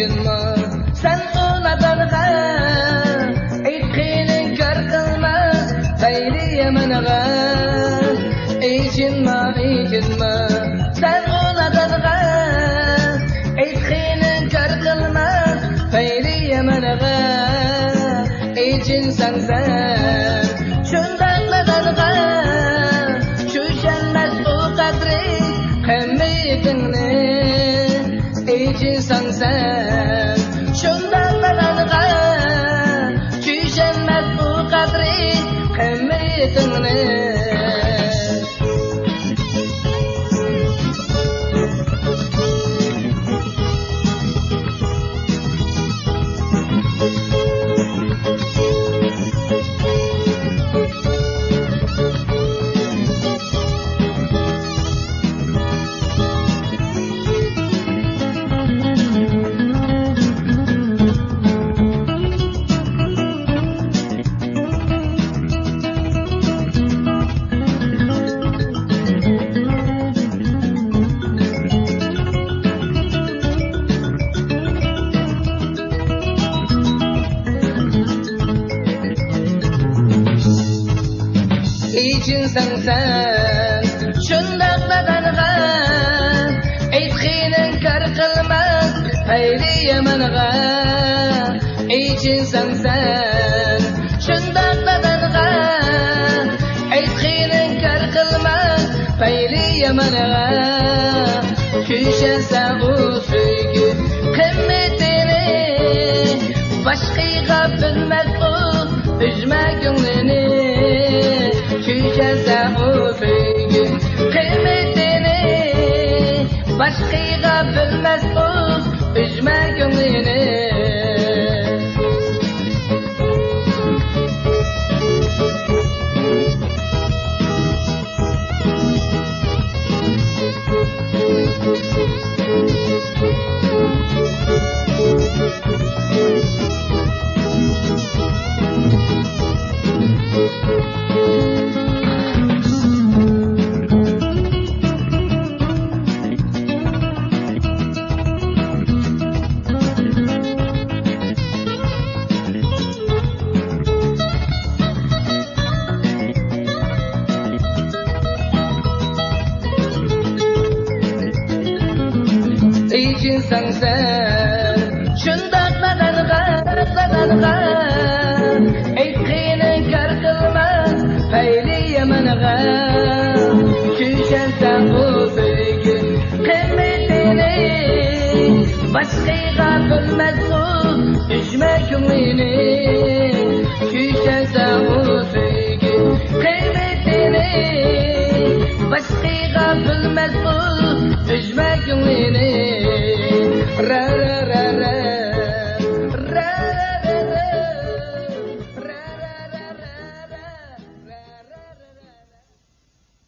ichinma sen onadanğa ikinin kar qilma fayli yamanğa ichinma sen onadanğa ikinin kar qilma fayli yamanğa ichin sen shundaqladanğa shushanmas u qadri qimmatingni ichin sen shundaqladanğa shushanmas u qadri qimmatingni ichin sen shundaqladanğa aytqinin kar qilma fayli yamanğa ichin sen shundaqladanğa aytqinin kar qilma fayli yamanğa tushasa u sevgi qimmatini boshqaga bilmas u üzma ko'nglini tushasa u sevgi qimmatini boshqaga bilmas u üzma ko'nglini ichin sen shundaqladanğa aytqinin kar qilma fayli yamanğa tushasa u sevgi qimmatini boshqaga bilmas u üzma ko'nglini